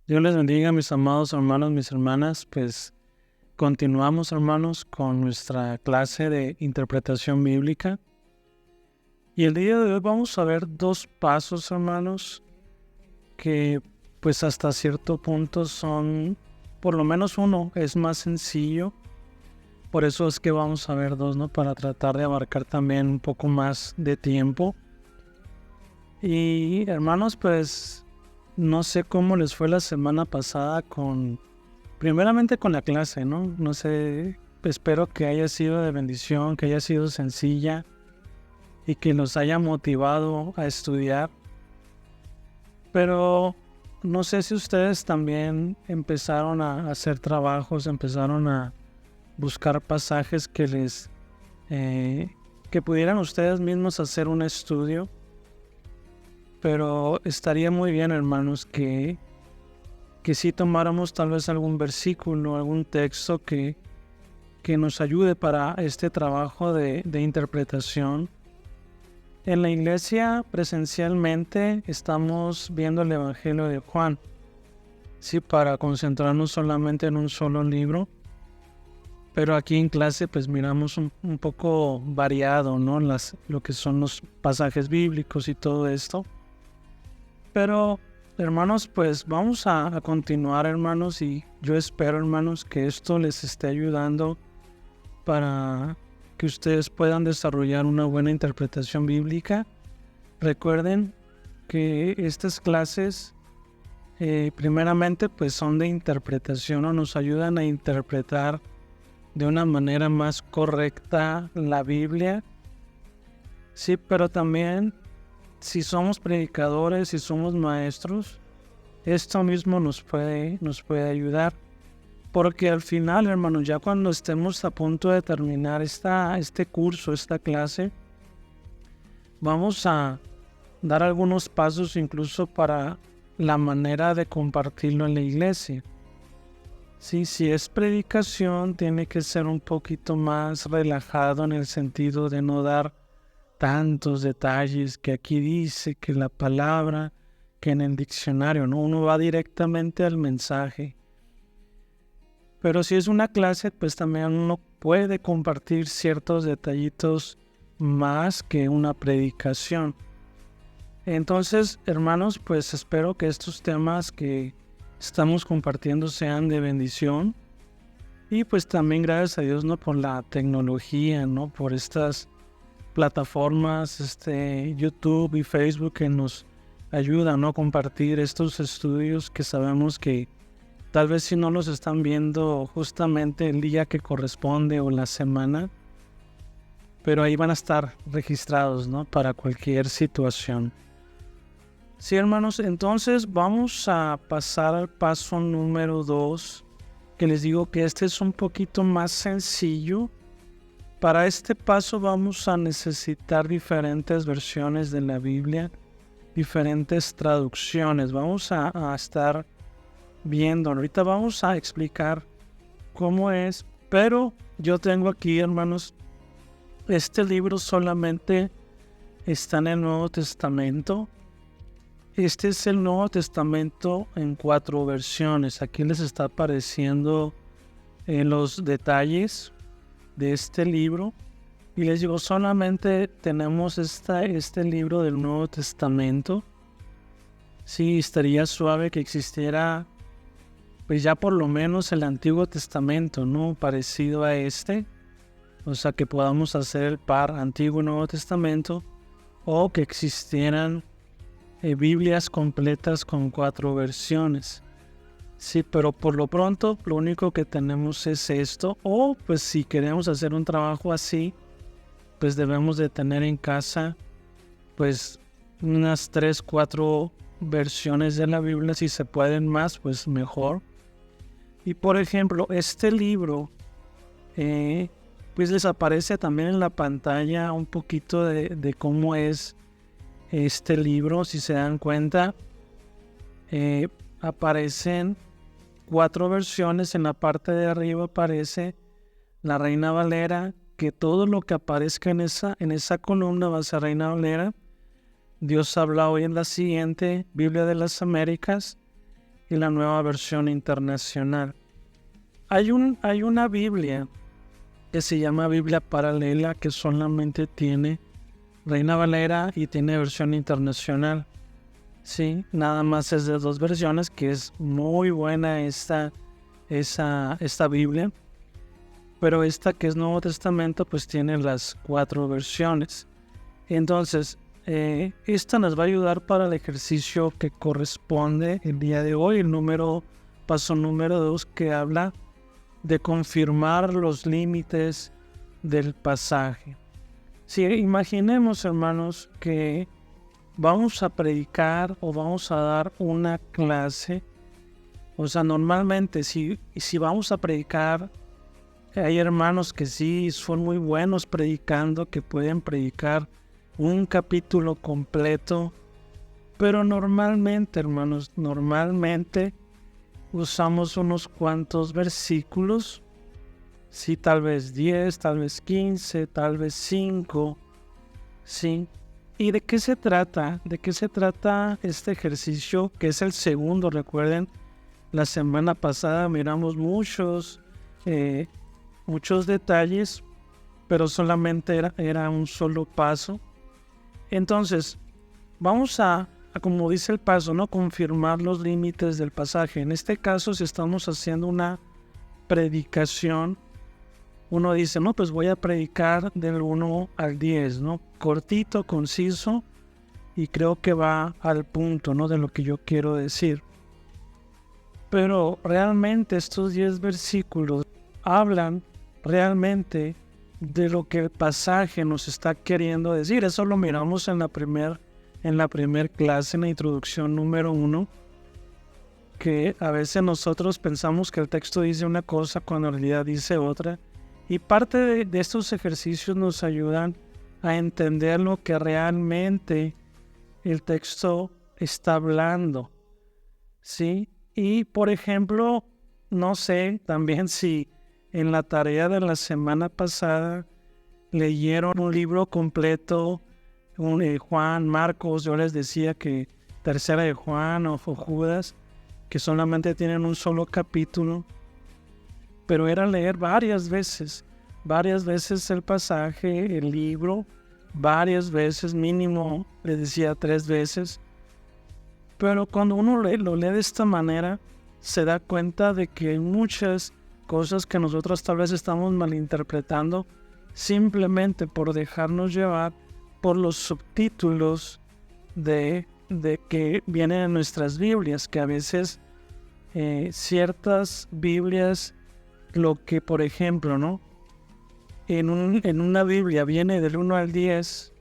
Dios les bendiga, mis amados hermanos, mis hermanas. Pues continuamos, hermanos, con nuestra clase de interpretación bíblica. Y el día de hoy vamos a ver dos pasos, hermanos, que pues hasta cierto punto son, por lo menos uno, es más sencillo. Por eso es que vamos a ver dos, ¿no? Para tratar de abarcar también un poco más de tiempo. Y hermanos, pues no sé cómo les fue la semana pasada primeramente con la clase, ¿no? No sé, espero que haya sido de bendición, que haya sido sencilla y que los haya motivado a estudiar. Pero no sé si ustedes también empezaron a hacer trabajos, empezaron a buscar pasajes que pudieran ustedes mismos hacer un estudio. Pero estaría muy bien, hermanos, que sí tomáramos tal vez algún versículo, algún texto que nos ayude para este trabajo de interpretación. En la iglesia presencialmente estamos viendo el Evangelio de Juan, sí, para concentrarnos solamente en un solo libro. Pero aquí en clase pues miramos un poco variado, ¿no? Lo que son los pasajes bíblicos y todo esto. Pero, hermanos, pues vamos a continuar, hermanos, y yo espero, hermanos, que esto les esté ayudando para que ustedes puedan desarrollar una buena interpretación bíblica. Recuerden que estas clases, primeramente, pues son de interpretación o nos ayudan a interpretar de una manera más correcta la Biblia. Sí, pero también si somos predicadores, si somos maestros, esto mismo nos puede ayudar. Porque al final, hermanos, ya cuando estemos a punto de terminar este curso, esta clase, vamos a dar algunos pasos incluso para la manera de compartirlo en la iglesia. Sí, si es predicación, tiene que ser un poquito más relajado en el sentido de no dar tantos detalles que aquí dice, que la palabra, que en el diccionario, ¿no? Uno va directamente al mensaje. Pero si es una clase, pues también uno puede compartir ciertos detallitos más que una predicación. Entonces, hermanos, pues espero que estos temas que estamos compartiendo sean de bendición. Y pues también gracias a Dios, ¿no? Por la tecnología, ¿no? Por estas plataformas, YouTube y Facebook que nos ayudan, ¿no? A compartir estos estudios que sabemos que tal vez si no los están viendo justamente el día que corresponde o la semana, pero ahí van a estar registrados, ¿no? Para cualquier situación. Sí, hermanos, entonces vamos a pasar al paso número 2, que les digo que este es un poquito más sencillo. Para este paso vamos a necesitar diferentes versiones de la Biblia, diferentes traducciones. Vamos a estar viendo. Ahorita vamos a explicar cómo es, pero yo tengo aquí, hermanos, este libro solamente está en el Nuevo Testamento. Este es el Nuevo Testamento en 4 versiones. Aquí les está apareciendo los detalles de este libro. Y les digo, solamente tenemos este libro del Nuevo Testamento. Sí, estaría suave que existiera, pues ya por lo menos el Antiguo Testamento, ¿no? Parecido a este. O sea, que podamos hacer el par Antiguo y Nuevo Testamento. O que existieran Biblias completas con 4 versiones. Sí, pero por lo pronto lo único que tenemos es esto. O pues si queremos hacer un trabajo así, pues debemos de tener en casa pues unas 3, 4 versiones de la Biblia. Si se pueden más, pues mejor. Y por ejemplo, este libro pues les aparece también en la pantalla un poquito de cómo es este libro. Si se dan cuenta, aparecen 4 versiones. En la parte de arriba aparece la Reina Valera, que todo lo que aparezca en esa columna va a ser Reina Valera. Dios habla hoy en la siguiente Biblia de las Américas y la Nueva Versión Internacional. Hay una Biblia que se llama Biblia Paralela, que solamente tiene Reina Valera y tiene versión internacional. Sí, nada más es de 2 versiones, que es muy buena esta Biblia. Pero esta, que es Nuevo Testamento, pues tiene las 4 versiones. Entonces, esta nos va a ayudar para el ejercicio que corresponde el día de hoy, paso número 2, que habla de confirmar los límites del pasaje. Si imaginemos, hermanos, que vamos a predicar o vamos a dar una clase, o sea, normalmente si vamos a predicar, hay hermanos que sí son muy buenos predicando, que pueden predicar un capítulo completo, pero normalmente, hermanos, usamos unos cuantos versículos, sí, tal vez 10, tal vez 15, tal vez 5, sí. ¿Y de qué se trata? ¿De qué se trata este ejercicio, que es el segundo? Recuerden, la semana pasada miramos muchos detalles, pero solamente era un solo paso. Entonces, vamos a, como dice el paso, ¿no?, confirmar los límites del pasaje. En este caso, si estamos haciendo una predicación, uno dice, no, pues voy a predicar del 1 al 10, ¿no? Cortito, conciso, y creo que va al punto, ¿no?, de lo que yo quiero decir. Pero realmente estos 10 versículos hablan realmente de lo que el pasaje nos está queriendo decir. Eso lo miramos en la primer clase, en la introducción número 1, que a veces nosotros pensamos que el texto dice una cosa cuando en realidad dice otra. Y parte de estos ejercicios nos ayudan a entender lo que realmente el texto está hablando, ¿sí? Y, por ejemplo, no sé también si en la tarea de la semana pasada leyeron un libro completo, Juan, Marcos. Yo les decía que Tercera de Juan o Judas, que solamente tienen un solo capítulo, pero era leer varias veces el pasaje, el libro, varias veces, mínimo, les decía 3 veces. Pero cuando uno lo lee de esta manera, se da cuenta de que hay muchas cosas que nosotros tal vez estamos malinterpretando simplemente por dejarnos llevar por los subtítulos de que vienen en nuestras Biblias, que a veces ciertas Biblias, lo que, por ejemplo, ¿no?, en una Biblia viene del 1 al 10,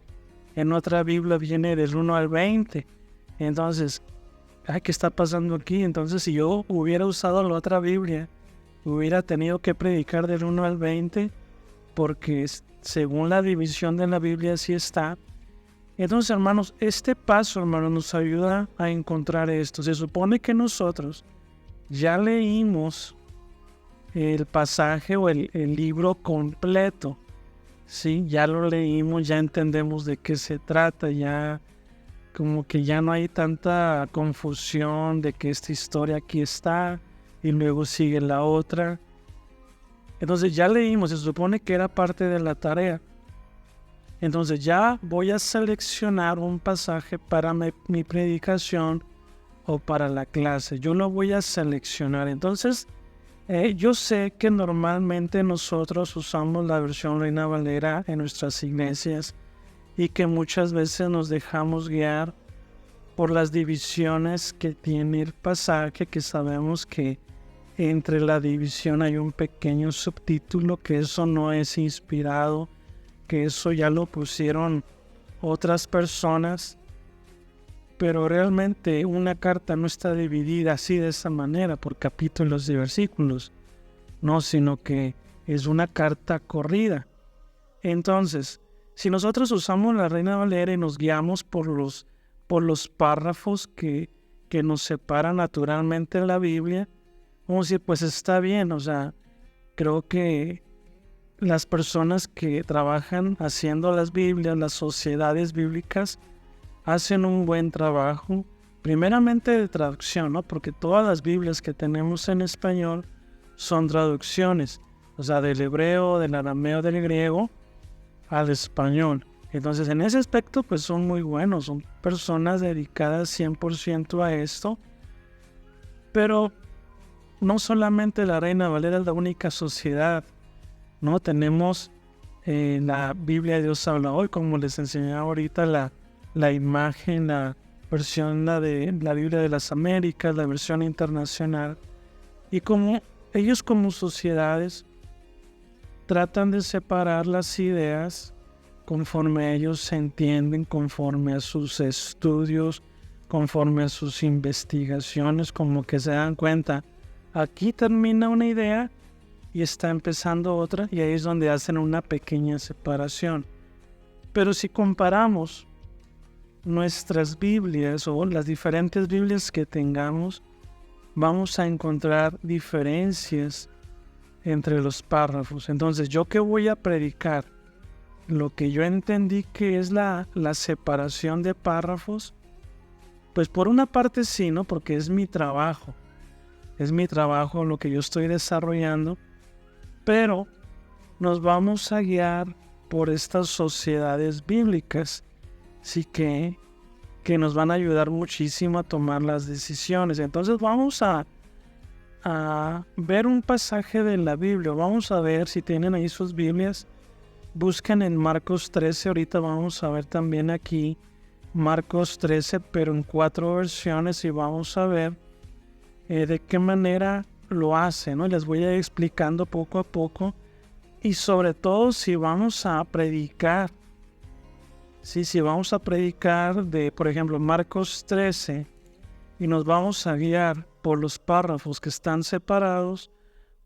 en otra Biblia viene del 1 al 20. Entonces, ¿qué está pasando aquí? Entonces, si yo hubiera usado la otra Biblia, hubiera tenido que predicar del 1 al 20, porque según la división de la Biblia así está. Entonces, hermanos, este paso, hermanos, nos ayuda a encontrar esto. Se supone que nosotros ya leímos el pasaje o el libro completo, ¿sí? Ya lo leímos, ya entendemos de qué se trata, ya como que ya no hay tanta confusión de que esta historia aquí está y luego sigue la otra. Entonces ya leímos, se supone que era parte de la tarea. Entonces ya voy a seleccionar un pasaje para mi predicación o para la clase. Yo lo voy a seleccionar. Entonces yo sé que normalmente nosotros usamos la versión Reina Valera en nuestras iglesias y que muchas veces nos dejamos guiar por las divisiones que tiene el pasaje, que sabemos que entre la división hay un pequeño subtítulo, que eso no es inspirado, que eso ya lo pusieron otras personas. Pero realmente una carta no está dividida así, de esa manera, por capítulos y versículos, no, sino que es una carta corrida. Entonces, si nosotros usamos la Reina Valera y nos guiamos por los párrafos que nos separan naturalmente en la Biblia, vamos a decir, pues está bien. O sea, creo que las personas que trabajan haciendo las Biblias, las sociedades bíblicas, hacen un buen trabajo, primeramente de traducción, ¿no? Porque todas las Biblias que tenemos en español son traducciones, o sea, del hebreo, del arameo, del griego al español. Entonces, en ese aspecto, pues son muy buenos, son personas dedicadas 100% a esto, pero no solamente la Reina Valera es la única sociedad, ¿no? Tenemos la Biblia de Dios habla hoy, como les enseñé ahorita, la imagen, la versión de la Biblia de las Américas, la versión internacional, y como ellos como sociedades tratan de separar las ideas conforme ellos se entienden, conforme a sus estudios, conforme a sus investigaciones, como que se dan cuenta, aquí termina una idea y está empezando otra, y ahí es donde hacen una pequeña separación. Pero si comparamos nuestras Biblias o las diferentes Biblias que tengamos, vamos a encontrar diferencias entre los párrafos. Entonces, yo que voy a predicar lo que yo entendí que es la separación de párrafos, pues por una parte sí, ¿no? Porque es mi trabajo lo que yo estoy desarrollando, pero nos vamos a guiar por estas sociedades bíblicas, sí que nos van a ayudar muchísimo a tomar las decisiones. Entonces vamos a ver un pasaje de la Biblia. Vamos a ver si tienen ahí sus Biblias. Busquen en Marcos 13. Ahorita vamos a ver también aquí Marcos 13, pero en 4 versiones, y vamos a ver de qué manera lo hace, ¿no? Les voy a ir explicando poco a poco, y sobre todo si vamos a predicar. Sí, si vamos a predicar de, por ejemplo, Marcos 13, y nos vamos a guiar por los párrafos que están separados,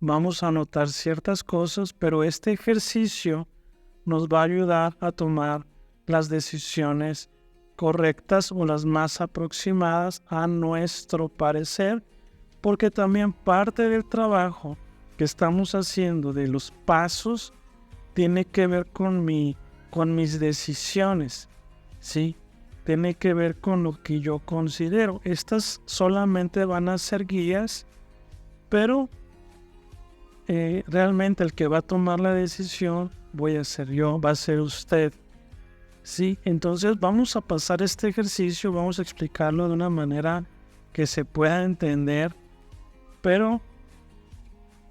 vamos a notar ciertas cosas, pero este ejercicio nos va a ayudar a tomar las decisiones correctas o las más aproximadas a nuestro parecer, porque también parte del trabajo que estamos haciendo de los pasos tiene que ver con mis decisiones, ¿sí? Tiene que ver con lo que yo considero. Estas solamente van a ser guías, pero realmente el que va a tomar la decisión voy a ser yo, va a ser usted, ¿sí? Entonces vamos a pasar este ejercicio, vamos a explicarlo de una manera que se pueda entender, pero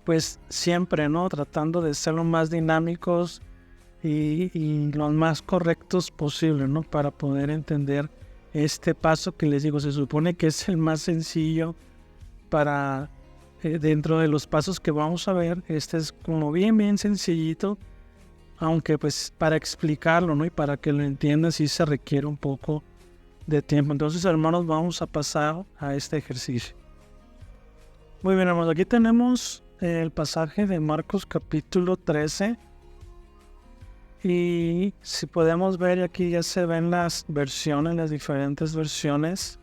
pues siempre, ¿no? Tratando de ser lo más dinámicos y los más correctos posible, ¿no? Para poder entender este paso que les digo, se supone que es el más sencillo para dentro de los pasos que vamos a ver. Este es como bien sencillito, aunque pues para explicarlo, ¿no? Y para que lo entiendan sí se requiere un poco de tiempo. Entonces, hermanos, vamos a pasar a este ejercicio. Muy bien, hermanos, aquí tenemos el pasaje de Marcos capítulo 13. Y si podemos ver, aquí ya se ven las versiones, las diferentes versiones.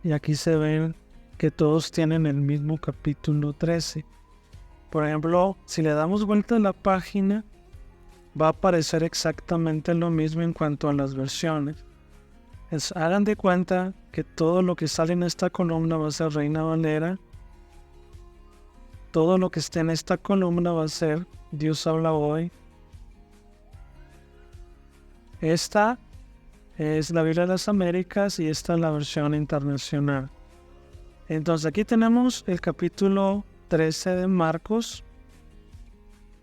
Y aquí se ven que todos tienen el mismo capítulo 13. Por ejemplo, si le damos vuelta a la página, va a aparecer exactamente lo mismo en cuanto a las versiones. Hagan de cuenta que todo lo que sale en esta columna va a ser Reina Valera. Todo lo que esté en esta columna va a ser Dios habla hoy. Esta es la Biblia de las Américas y esta es la versión internacional. Entonces aquí tenemos el capítulo 13 de Marcos.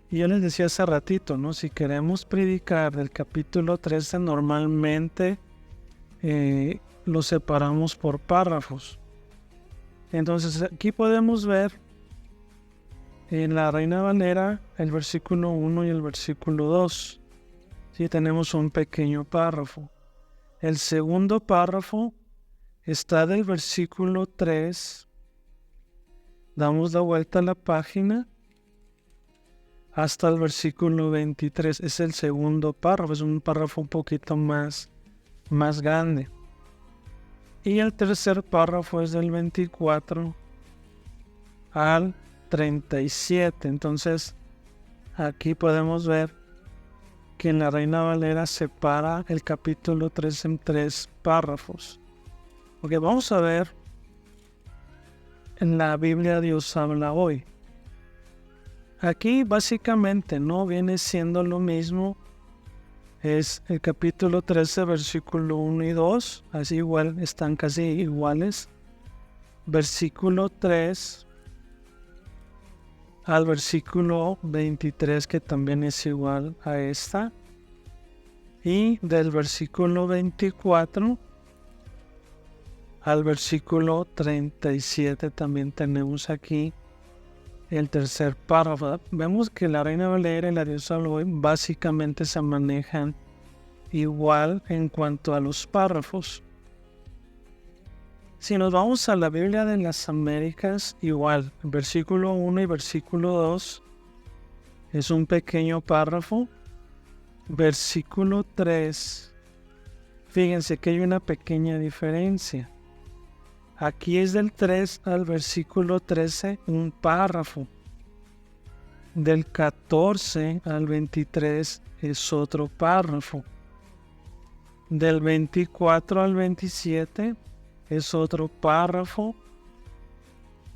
Y yo les decía hace ratito, ¿no? Si queremos predicar del capítulo 13, normalmente lo separamos por párrafos. Entonces aquí podemos ver en la Reina Valera el versículo 1 y el versículo 2. Sí, tenemos un pequeño párrafo. El segundo párrafo está del versículo 3. Damos la vuelta a la página hasta el versículo 23. Es el segundo párrafo, es un párrafo un poquito más grande. Y el tercer párrafo es del 24 al 37. Entonces, aquí podemos ver que en la Reina Valera separa el capítulo 3 en 3 párrafos. Ok, vamos a ver en la Biblia Dios habla hoy. Aquí básicamente no viene siendo lo mismo. Es el capítulo 13, versículo 1 y 2. Así igual, están casi iguales. Versículo 3 al versículo 23, que también es igual a esta. Y del versículo 24 al versículo 37 también tenemos aquí el tercer párrafo. Vemos que la Reina Valera y la Dios habla hoy básicamente se manejan igual en cuanto a los párrafos. Si nos vamos a la Biblia de las Américas, igual, versículo 1 y versículo 2 es un pequeño párrafo. Versículo 3, fíjense que hay una pequeña diferencia. Aquí es del 3 al versículo 13 un párrafo. Del 14 al 23 es otro párrafo. Del 24 al 27 es otro párrafo.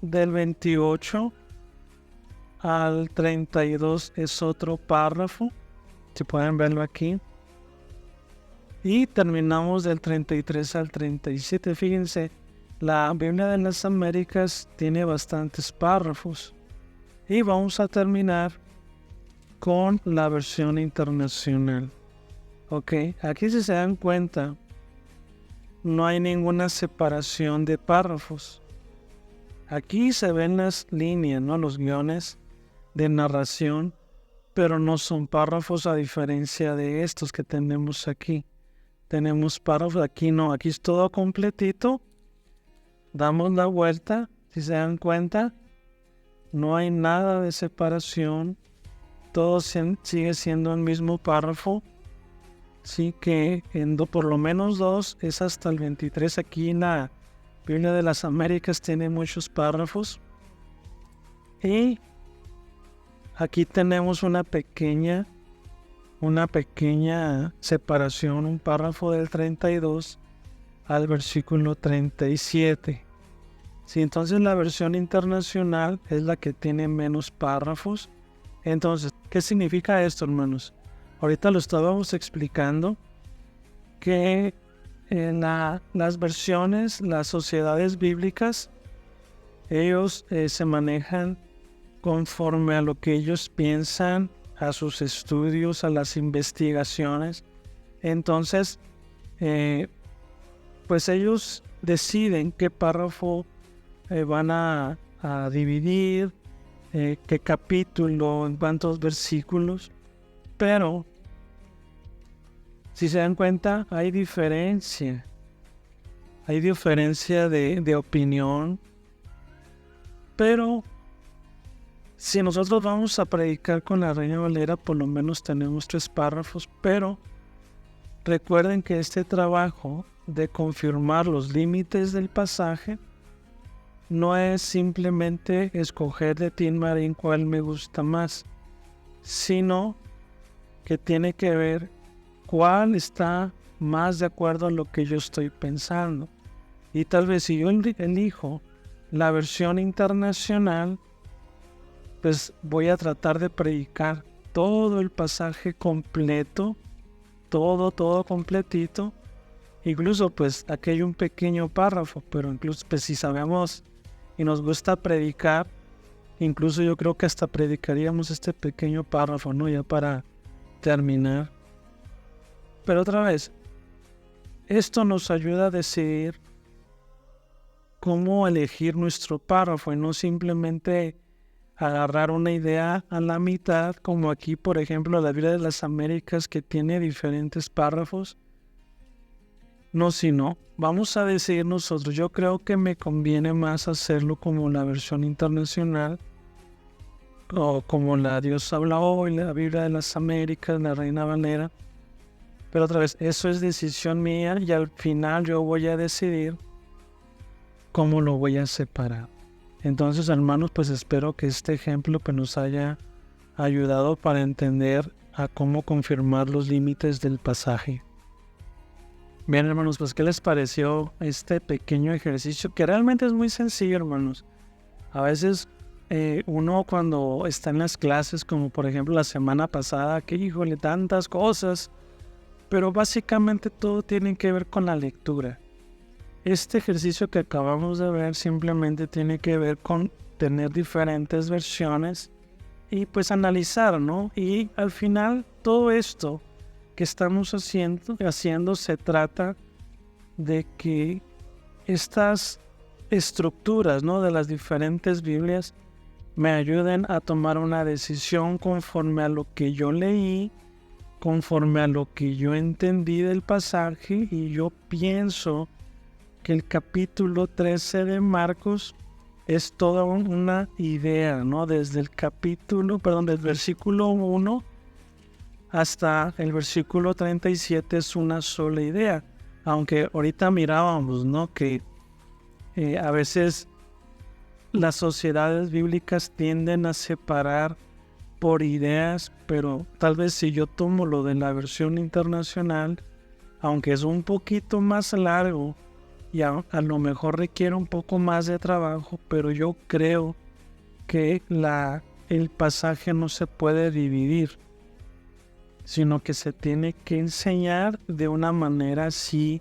Del 28 al 32 es otro párrafo. Si pueden verlo aquí. Y terminamos del 33 al 37. Fíjense, la Biblia de las Américas tiene bastantes párrafos. Y vamos a terminar con la versión internacional. Ok, aquí si se dan cuenta, no hay ninguna separación de párrafos. Aquí se ven las líneas, ¿no? Los guiones de narración, pero no son párrafos a diferencia de estos que tenemos aquí. Tenemos párrafos, aquí no, aquí es todo completito. Damos la vuelta, si se dan cuenta, no hay nada de separación, todo sigue siendo el mismo párrafo. Sí que por lo menos 2 es hasta el 23. Aquí en la Biblia de las Américas tiene muchos párrafos. Y aquí tenemos una pequeña separación, un párrafo del 32 al versículo 37. Sí, entonces la versión internacional es la que tiene menos párrafos. Entonces, ¿qué significa esto, hermanos? Ahorita lo estábamos explicando que en las versiones, las sociedades bíblicas, ellos se manejan conforme a lo que ellos piensan, a sus estudios, a las investigaciones. Entonces, pues ellos deciden qué párrafo van a dividir, qué capítulo, en cuántos versículos. Pero, si se dan cuenta, hay diferencia. Hay diferencia de opinión. Pero, si nosotros vamos a predicar con la Reina Valera, por lo menos tenemos 3 párrafos. Pero, recuerden que este trabajo de confirmar los límites del pasaje no es simplemente escoger de Tim Marín cuál me gusta más, sino que tiene que ver cuál está más de acuerdo a lo que yo estoy pensando. Y tal vez si yo elijo la versión internacional, pues voy a tratar de predicar todo el pasaje completo, todo completito. Incluso pues aquí hay un pequeño párrafo, pero incluso pues si sabemos y nos gusta predicar, incluso yo creo que hasta predicaríamos este pequeño párrafo, ¿no? Ya para terminar. Pero otra vez, esto nos ayuda a decidir cómo elegir nuestro párrafo y no simplemente agarrar una idea a la mitad, como aquí, por ejemplo, la Biblia de las Américas, que tiene diferentes párrafos. No, sino vamos a decidir nosotros. Yo creo que me conviene más hacerlo como la versión internacional, o como la Dios habla hoy, la Biblia de las Américas, la Reina Valera. Pero otra vez, eso es decisión mía y al final yo voy a decidir cómo lo voy a separar. Entonces, hermanos, pues espero que este ejemplo pues, nos haya ayudado para entender a cómo confirmar los límites del pasaje. Bien, hermanos, pues ¿qué les pareció este pequeño ejercicio? Que realmente es muy sencillo, hermanos. A veces uno cuando está en las clases, como por ejemplo la semana pasada, que híjole, tantas cosas, pero básicamente todo tiene que ver con la lectura. Este ejercicio que acabamos de ver simplemente tiene que ver con tener diferentes versiones y pues analizar, ¿no? Y al final todo esto que estamos haciendo se trata de que estas estructuras, ¿no?, de las diferentes Biblias me ayuden a tomar una decisión conforme a lo que yo leí, conforme a lo que yo entendí del pasaje, y yo pienso que el capítulo 13 de Marcos es toda una idea, ¿no? Desde el versículo 1 hasta el versículo 37 es una sola idea. Aunque ahorita mirábamos, ¿no?, que a veces las sociedades bíblicas tienden a separar por ideas, pero tal vez si yo tomo lo de la versión internacional, aunque es un poquito más largo y a lo mejor requiere un poco más de trabajo, pero yo creo que el pasaje no se puede dividir, sino que se tiene que enseñar de una manera así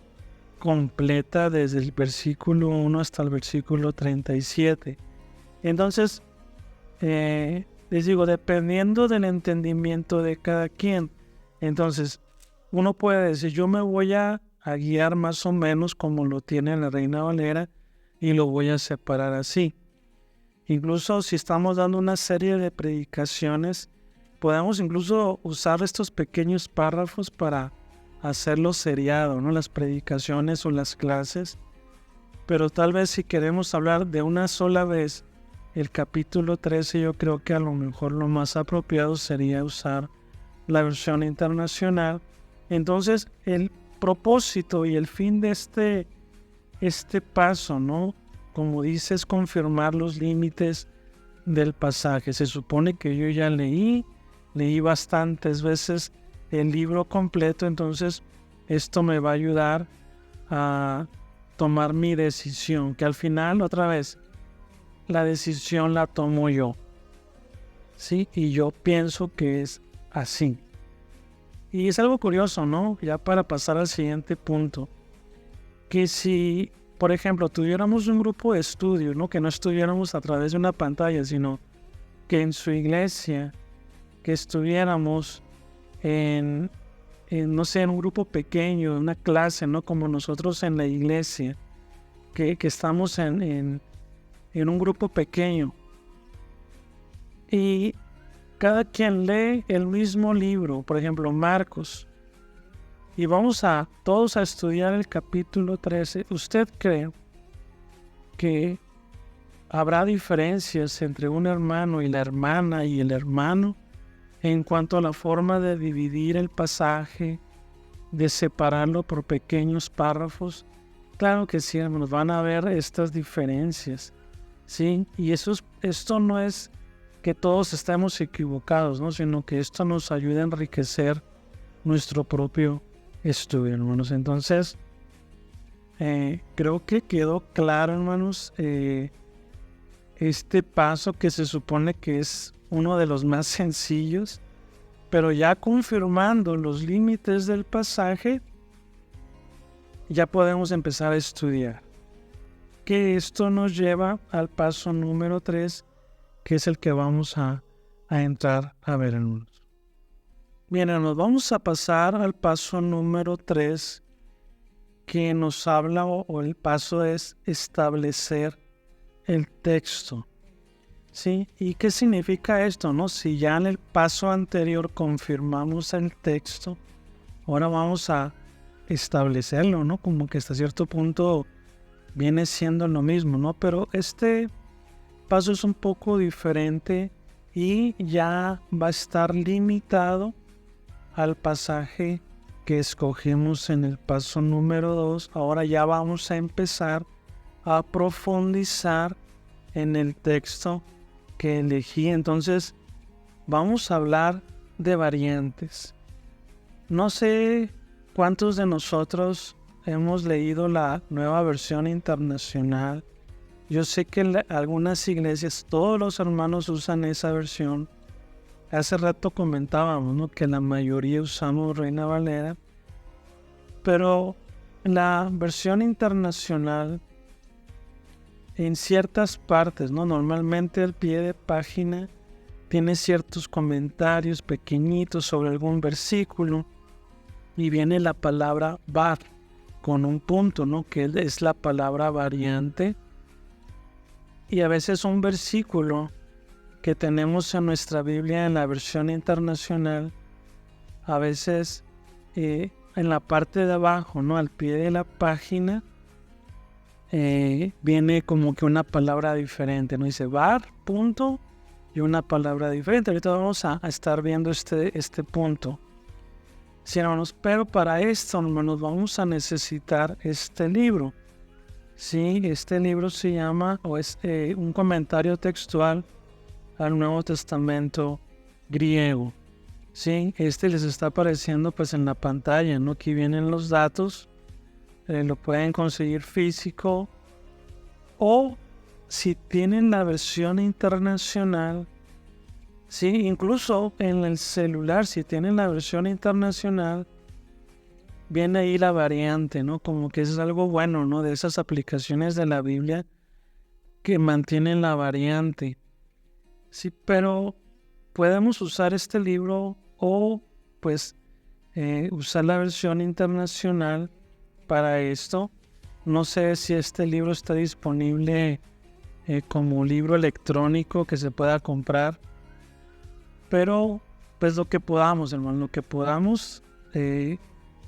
completa desde el versículo 1 hasta el versículo 37. Entonces, les digo, dependiendo del entendimiento de cada quien, entonces uno puede decir, yo me voy a guiar más o menos como lo tiene la Reina Valera y lo voy a separar así. Incluso si estamos dando una serie de predicaciones, podemos incluso usar estos pequeños párrafos para hacerlo seriado, ¿no?, las predicaciones o las clases. Pero tal vez si queremos hablar de una sola vez el capítulo 13, yo creo que a lo mejor lo más apropiado sería usar la versión internacional. Entonces el propósito y el fin de este paso, ¿no?, como dice, es confirmar los límites del pasaje. Se supone que yo ya leí bastantes veces el libro completo, entonces esto me va a ayudar a tomar mi decisión, que al final, otra vez, la decisión la tomo yo, ¿sí? Y yo pienso que es así. Y es algo curioso, ¿no?, ya para pasar al siguiente punto, que si, por ejemplo, tuviéramos un grupo de estudio, ¿no?, que no estuviéramos a través de una pantalla, sino que en su iglesia, que estuviéramos no sé, en un grupo pequeño, en una clase, ¿no?, como nosotros en la iglesia, que estamos en un grupo pequeño y cada quien lee el mismo libro, por ejemplo Marcos, y vamos todos a estudiar el capítulo 13, ¿usted cree que habrá diferencias entre un hermano y la hermana y el hermano en cuanto a la forma de dividir el pasaje, de separarlo por pequeños párrafos? Claro que sí, hermanos, van a haber estas diferencias, ¿sí? Y esto no es que todos estemos equivocados, ¿no?, sino que esto nos ayuda a enriquecer nuestro propio estudio, hermanos. Entonces, creo que quedó claro, hermanos, este paso que se supone que es uno de los más sencillos, pero ya confirmando los límites del pasaje, ya podemos empezar a estudiar. Que esto nos lleva al paso número 3, que es el que vamos a entrar a ver, hermanos. Bien, hermanos, vamos a pasar al paso número 3, que nos habla, o el paso es establecer el texto, ¿sí? ¿Y qué significa esto, no? Si ya en el paso anterior confirmamos el texto, ahora vamos a establecerlo, ¿no? Como que hasta cierto punto viene siendo lo mismo, ¿no? Pero este paso es un poco diferente y ya va a estar limitado al pasaje que escogimos en el paso número 2. Ahora ya vamos a empezar a profundizar en el texto que elegí. Entonces vamos a hablar de variantes. No sé cuántos de nosotros hemos leído la Nueva Versión Internacional. Yo sé que algunas iglesias, todos los hermanos usan esa versión. Hace rato comentábamos, ¿no?, que la mayoría usamos Reina Valera, pero la versión internacional, en ciertas partes, ¿no?, normalmente al pie de página tiene ciertos comentarios pequeñitos sobre algún versículo y viene la palabra var con un punto, ¿no?, que es la palabra variante. Y a veces un versículo que tenemos en nuestra Biblia en la versión internacional, a veces en la parte de abajo, ¿no?, al pie de la página, viene como que una palabra diferente, ¿no? Dice var, punto, y una palabra diferente. Ahorita vamos a estar viendo este punto. Sí, hermanos, pero para esto, hermanos, vamos a necesitar este libro. Sí, este libro se llama, o es un comentario textual al Nuevo Testamento griego. Sí, les está apareciendo pues en la pantalla, ¿no? Aquí vienen los datos. Lo pueden conseguir físico, o si tienen la versión internacional, sí, incluso en el celular, si tienen la versión internacional, viene ahí la variante, ¿no? Como que es algo bueno, ¿no?, de esas aplicaciones de la Biblia que mantienen la variante. Sí, pero podemos usar este libro o pues usar la versión internacional para esto. No sé si este libro está disponible como libro electrónico que se pueda comprar, pero pues lo que podamos, hermanos, lo que podamos,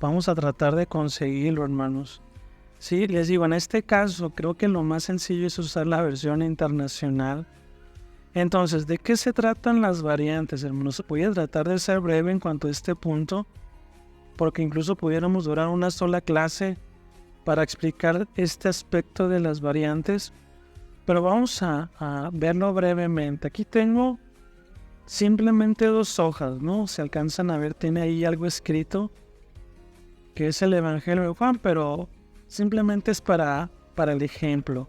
vamos a tratar de conseguirlo, hermanos. Sí, les digo, en este caso creo que lo más sencillo es usar la versión internacional. Entonces, ¿de qué se tratan las variantes, hermanos? Voy a tratar de ser breve en cuanto a este punto, porque incluso pudiéramos durar una sola clase para explicar este aspecto de las variantes, pero vamos a verlo brevemente. Aquí tengo simplemente 2 hojas, ¿no? Se alcanzan a ver, tiene ahí algo escrito, que es el Evangelio de Juan, pero simplemente es para el ejemplo.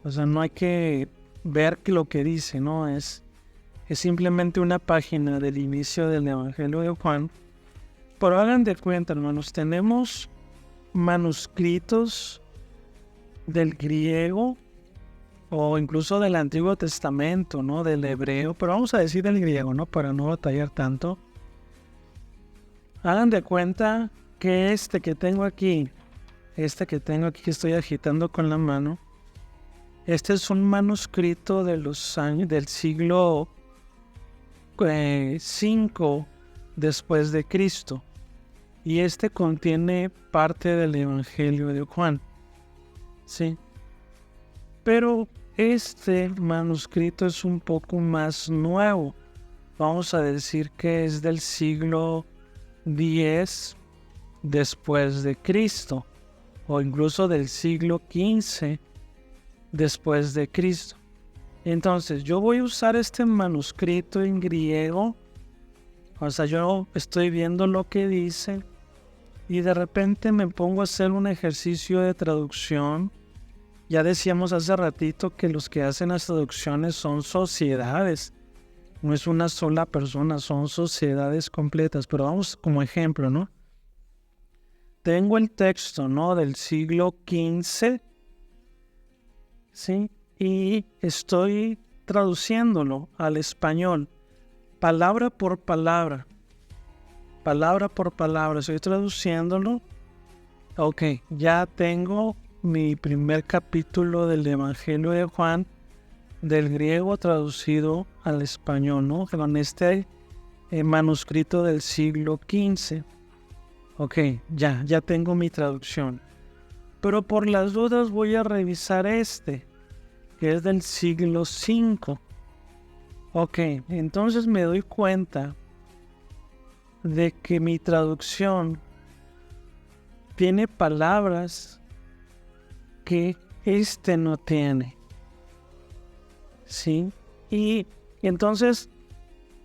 O sea, no hay que ver lo que dice, ¿no? Es simplemente una página del inicio del Evangelio de Juan. Pero hagan de cuenta, hermanos, tenemos manuscritos del griego o incluso del Antiguo Testamento, ¿no?, del hebreo, pero vamos a decir del griego, ¿no?, para no batallar tanto. Hagan de cuenta que este que tengo aquí, que estoy agitando con la mano, este es un manuscrito de los años del siglo 5 después de Cristo, y este contiene parte del Evangelio de Juan. Sí. Pero este manuscrito es un poco más nuevo. Vamos a decir que es del siglo 10 después de Cristo, o incluso del siglo 15 después de Cristo. Entonces, yo voy a usar este manuscrito en griego. O sea, yo estoy viendo lo que dice y de repente me pongo a hacer un ejercicio de traducción. Ya decíamos hace ratito que los que hacen las traducciones son sociedades. No es una sola persona, son sociedades completas. Pero vamos como ejemplo, ¿no? Tengo el texto, ¿no?, del siglo XV, ¿sí? Y estoy traduciéndolo al español, palabra por palabra. Palabra por palabra, estoy traduciéndolo. Ok, ya tengo mi primer capítulo del Evangelio de Juan, del griego traducido al español, ¿no?, con este manuscrito del siglo XV. Ok, ya tengo mi traducción. Pero por las dudas voy a revisar que es del siglo V. Ok, entonces me doy cuenta de que mi traducción tiene palabras que no tiene. ¿Sí? Y entonces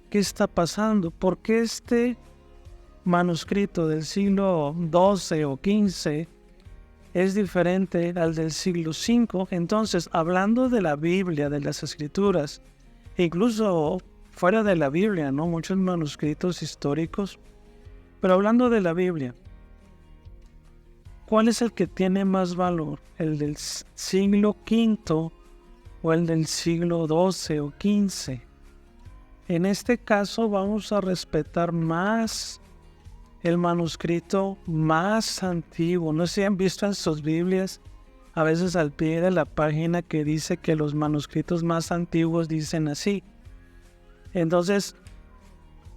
¿qué está pasando? ¿Por qué este manuscrito del siglo XII o XV es diferente al del siglo V? Entonces, hablando de la Biblia, de las Escrituras, incluso fuera de la Biblia, ¿no? Muchos manuscritos históricos, pero hablando de la Biblia, ¿cuál es el que tiene más valor? ¿El del siglo V o el del siglo XII o XV? En este caso vamos a respetar más el manuscrito más antiguo. No sé si han visto en sus Biblias, a veces al pie de la página, que dice que los manuscritos más antiguos dicen así. Entonces,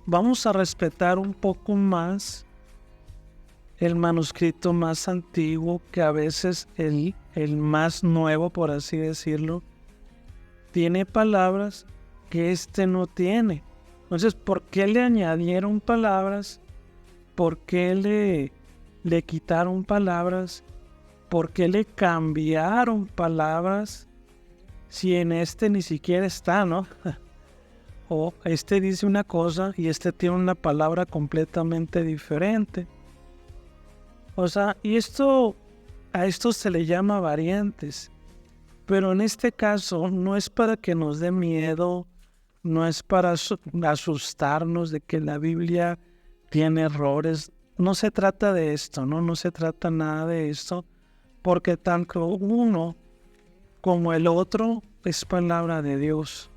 vamos a respetar un poco más el manuscrito más antiguo, que a veces el más nuevo, por así decirlo, tiene palabras que este no tiene. Entonces, ¿por qué le añadieron palabras? ¿Por qué le quitaron palabras? ¿Por qué le cambiaron palabras? Si en este ni siquiera está, ¿no? O este dice una cosa y este tiene una palabra completamente diferente. O sea, a esto se le llama variantes. Pero en este caso no es para que nos dé miedo, no es para asustarnos de que la Biblia tiene errores. No se trata de esto, ¿no? No se trata nada de esto, porque tanto uno como el otro es palabra de Dios,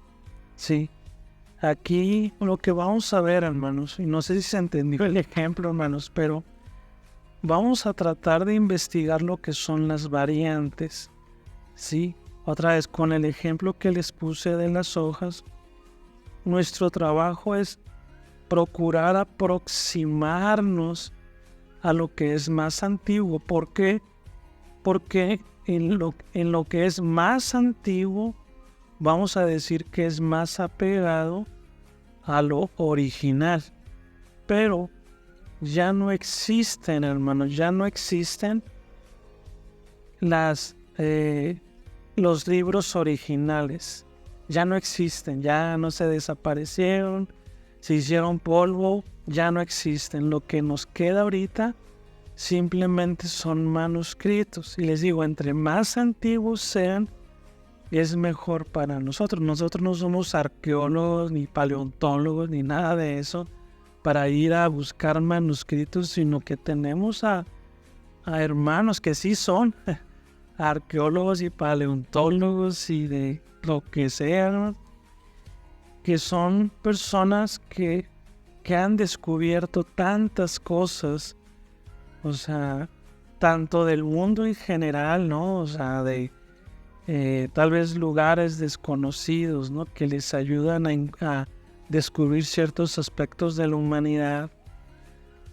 ¿sí? Aquí lo que vamos a ver, hermanos, y no sé si se entendió el ejemplo, hermanos, pero vamos a tratar de investigar lo que son las variantes, ¿sí? Otra vez, con el ejemplo que les puse de las hojas, nuestro trabajo es procurar aproximarnos a lo que es más antiguo. ¿Por qué? Porque en lo que es más antiguo, vamos a decir que es más apegado a lo original. Pero ya no existen, hermanos, ya no existen los libros originales. Ya no existen, ya no se desaparecieron, se hicieron polvo, ya no existen. Lo que nos queda ahorita simplemente son manuscritos. Y les digo, entre más antiguos sean, es mejor para nosotros. Nosotros no somos arqueólogos, ni paleontólogos, ni nada de eso, para ir a buscar manuscritos, sino que tenemos a hermanos que sí son arqueólogos y paleontólogos y de lo que sea, que son personas que han descubierto tantas cosas, o sea, tanto del mundo en general, ¿no? O sea, de tal vez lugares desconocidos, ¿no? Que les ayudan a descubrir ciertos aspectos de la humanidad.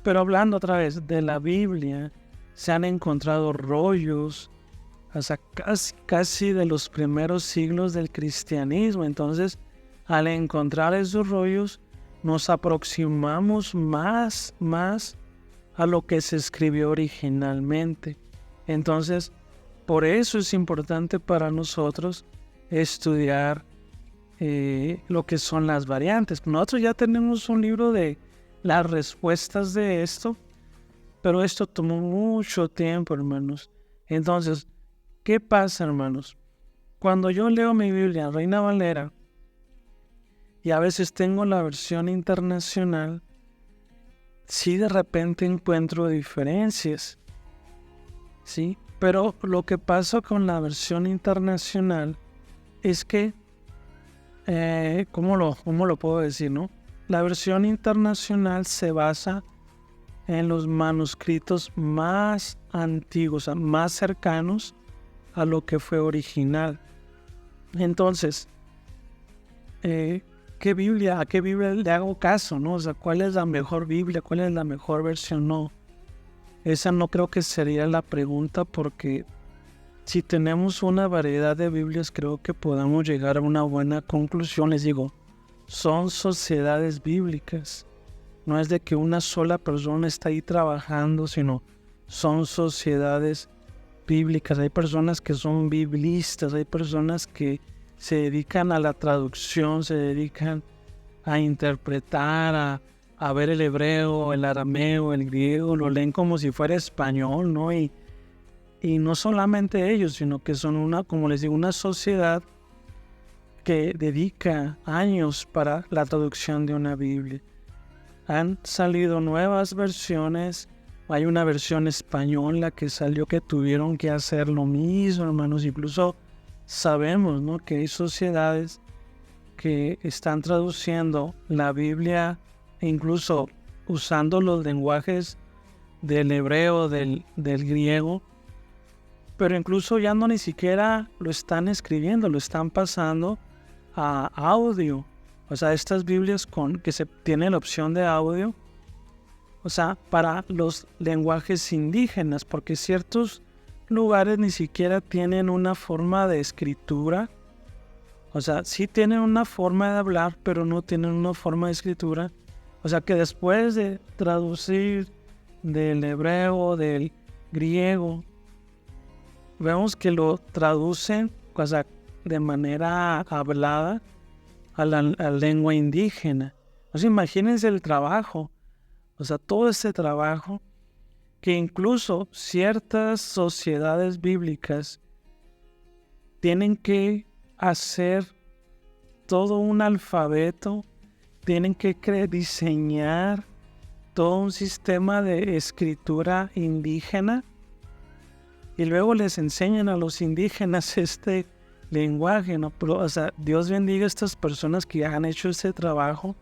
Pero hablando otra vez de la Biblia, se han encontrado rollos, o sea, casi de los primeros siglos del cristianismo. Entonces, al encontrar esos rollos, nos aproximamos más a lo que se escribió originalmente. Entonces, por eso es importante para nosotros estudiar lo que son las variantes. Nosotros ya tenemos un libro de las respuestas de esto, pero esto tomó mucho tiempo, hermanos. Entonces, ¿qué pasa, hermanos? Cuando yo leo mi Biblia, Reina Valera, y a veces tengo la versión internacional, sí de repente encuentro diferencias, ¿sí? Pero lo que pasa con la versión internacional es que, ¿cómo lo puedo decir, no? La versión internacional se basa en los manuscritos más antiguos, o sea, más cercanos a lo que fue original. Entonces, ¿a qué Biblia le hago caso, no? O sea, ¿cuál es la mejor Biblia? ¿Cuál es la mejor versión? No. Esa no creo que sería la pregunta, porque si tenemos una variedad de Biblias, creo que podamos llegar a una buena conclusión. Les digo, son sociedades bíblicas. No es de que una sola persona está ahí trabajando, sino son sociedades bíblicas. Hay personas que son biblistas, hay personas que se dedican a la traducción, se dedican a interpretar, a ver el hebreo, el arameo, el griego, lo leen como si fuera español, ¿no? Y no solamente ellos, sino que son como les digo, una sociedad que dedica años para la traducción de una Biblia. Han salido nuevas versiones. Hay una versión española que salió que tuvieron que hacer lo mismo, hermanos. Incluso sabemos, ¿no?, que hay sociedades que están traduciendo la Biblia, incluso usando los lenguajes del hebreo, del griego, pero incluso ya no ni siquiera lo están escribiendo, lo están pasando a audio. O sea, estas Biblias que se tiene la opción de audio, o sea, para los lenguajes indígenas, porque ciertos lugares ni siquiera tienen una forma de escritura. O sea, sí tienen una forma de hablar, pero no tienen una forma de escritura. O sea, que después de traducir del hebreo, del griego, vemos que lo traducen, o sea, de manera hablada a la lengua indígena. O sea, imagínense el trabajo. O sea, todo ese trabajo que incluso ciertas sociedades bíblicas tienen que hacer todo un alfabeto, tienen que diseñar todo un sistema de escritura indígena y luego les enseñan a los indígenas este lenguaje, ¿no? Pero, o sea, Dios bendiga a estas personas que han hecho ese trabajo,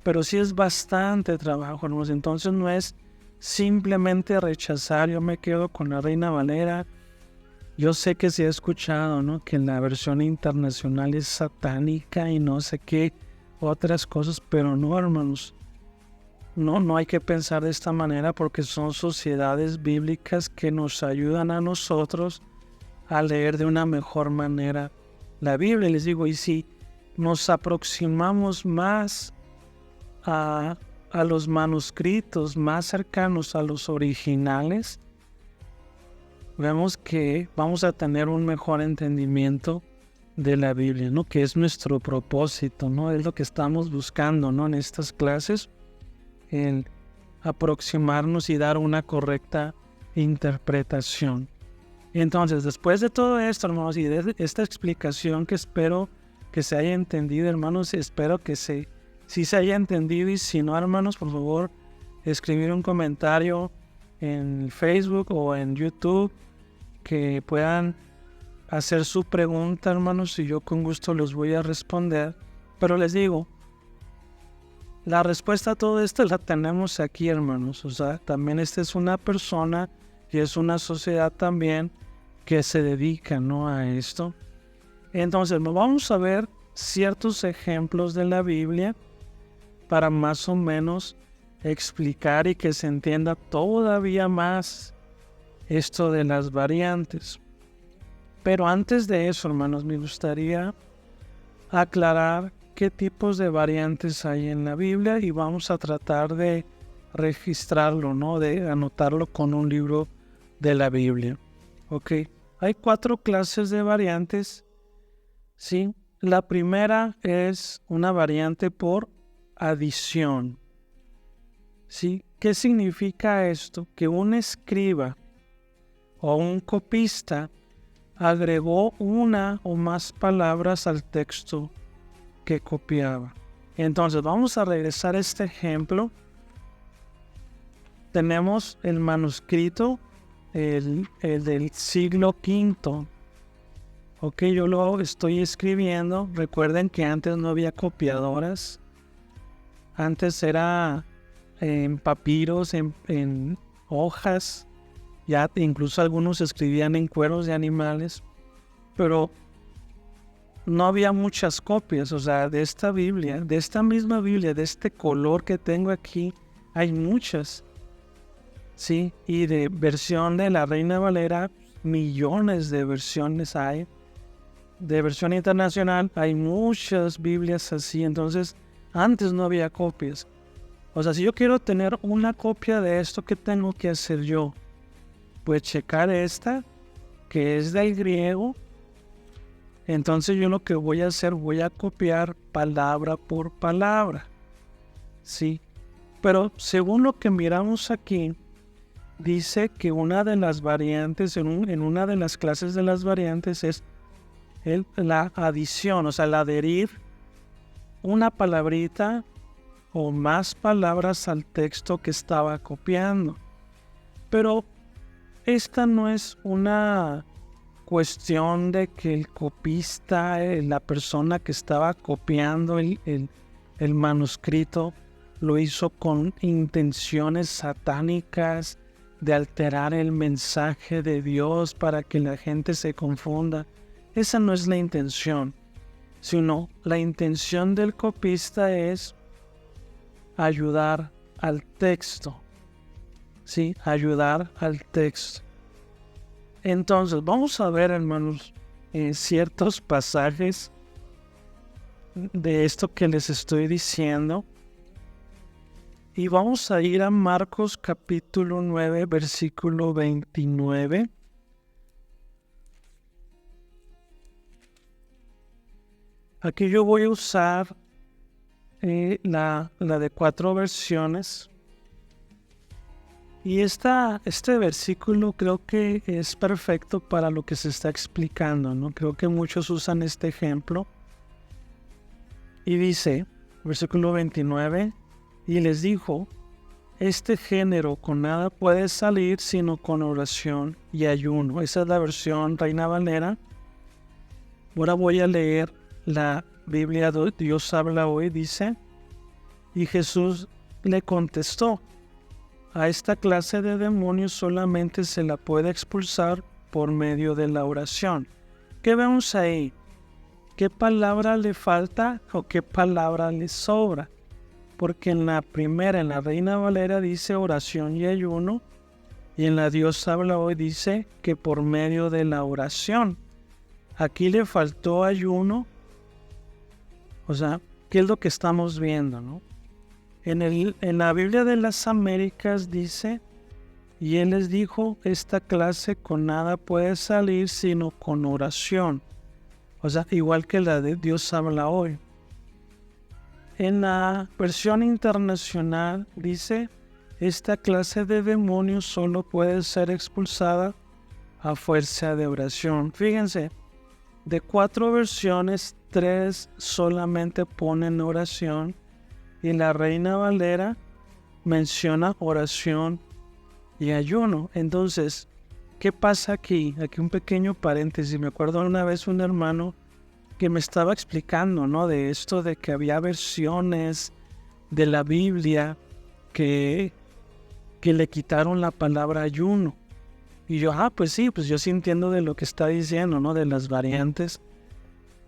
pero sí es bastante trabajo, hermanos. Entonces no es simplemente rechazar, yo me quedo con la Reina Valera. Yo sé que se ha escuchado, ¿no?, que la versión internacional es satánica y no sé qué otras cosas, pero no, hermanos. No hay que pensar de esta manera porque son sociedades bíblicas que nos ayudan a nosotros a leer de una mejor manera la Biblia. Les digo, y si nos aproximamos más a los manuscritos más cercanos a los originales, vemos que vamos a tener un mejor entendimiento de la Biblia, ¿no? Que es nuestro propósito, ¿no? Es lo que estamos buscando, ¿no?, en estas clases, el aproximarnos y dar una correcta interpretación. Entonces, después de todo esto, hermanos, y de esta explicación que espero que se haya entendido, hermanos, espero que sí se haya entendido, y si no, hermanos, por favor, escribir un comentario en Facebook o en YouTube, que puedan hacer su pregunta, hermanos, y yo con gusto los voy a responder. Pero les digo, la respuesta a todo esto la tenemos aquí, hermanos. O sea, también esta es una persona y es una sociedad también que se dedica, ¿no?, a esto. Entonces, vamos a ver ciertos ejemplos de la Biblia para más o menos explicar y que se entienda todavía más esto de las variantes. Pero antes de eso, hermanos, me gustaría aclarar qué tipos de variantes hay en la Biblia y vamos a tratar de registrarlo, ¿no?, de anotarlo con un libro de la Biblia. Ok, hay 4 clases de variantes, ¿sí? La primera es una variante por adición, ¿sí? ¿Qué significa esto? Que un escriba o un copista agregó una o más palabras al texto que copiaba. Entonces vamos a regresar a este ejemplo. Tenemos el manuscrito, el del siglo V. Ok, yo lo estoy escribiendo. Recuerden que antes no había copiadoras. Antes era en papiros, en hojas. Ya incluso algunos escribían en cueros de animales. Pero no había muchas copias. O sea, de esta Biblia, de esta misma Biblia, de este color que tengo aquí, hay muchas. Sí, y de versión de la Reina Valera, millones de versiones hay. De versión internacional hay muchas Biblias así. Entonces, antes no había copias. O sea, si yo quiero tener una copia de esto, ¿qué tengo que hacer yo? Pues checar esta, que es del griego, Entonces yo lo que voy a hacer, voy a copiar palabra por palabra, ¿sí? Pero según lo que miramos aquí, dice que una de las variantes, en una de las clases de las variantes es la adición, o sea, el adherir una palabrita o más palabras al texto que estaba copiando. Pero esta no es una cuestión de que el copista, la persona que estaba copiando el manuscrito, lo hizo con intenciones satánicas de alterar el mensaje de Dios para que la gente se confunda. Esa no es la intención, sino la intención del copista es ayudar al texto. Sí, ayudar al texto. Entonces, vamos a ver, hermanos, ciertos pasajes de esto que les estoy diciendo. Y vamos a ir a Marcos capítulo 9, versículo 29. Aquí yo voy a usar la de 4 versiones. Y este versículo creo que es perfecto para lo que se está explicando, ¿no? Creo que muchos usan este ejemplo. Y dice, versículo 29, y les dijo, este género con nada puede salir sino con oración y ayuno. Esa es la versión Reina Valera. Ahora voy a leer la Biblia Dios habla hoy, dice, y Jesús le contestó, a esta clase de demonios solamente se la puede expulsar por medio de la oración. ¿Qué vemos ahí? ¿Qué palabra le falta o qué palabra le sobra? Porque en la primera, en la Reina Valera, dice oración y ayuno, y en la Dios habla hoy dice que por medio de la oración. Aquí le faltó ayuno. O sea, ¿qué es lo que estamos viendo, no? En la Biblia de las Américas dice, y él les dijo, esta clase con nada puede salir sino con oración. O sea, igual que la de Dios habla hoy. En la versión internacional dice, esta clase de demonios solo puede ser expulsada a fuerza de oración. Fíjense, de 4 versiones, 3 solamente ponen oración y la Reina Valera menciona oración y ayuno. Entonces, ¿qué pasa aquí? Aquí un pequeño paréntesis. Me acuerdo una vez un hermano que me estaba explicando, ¿no? De esto de que había versiones de la Biblia que le quitaron la palabra ayuno. Y yo, pues sí, pues yo sí entiendo de lo que está diciendo, ¿no? De las variantes.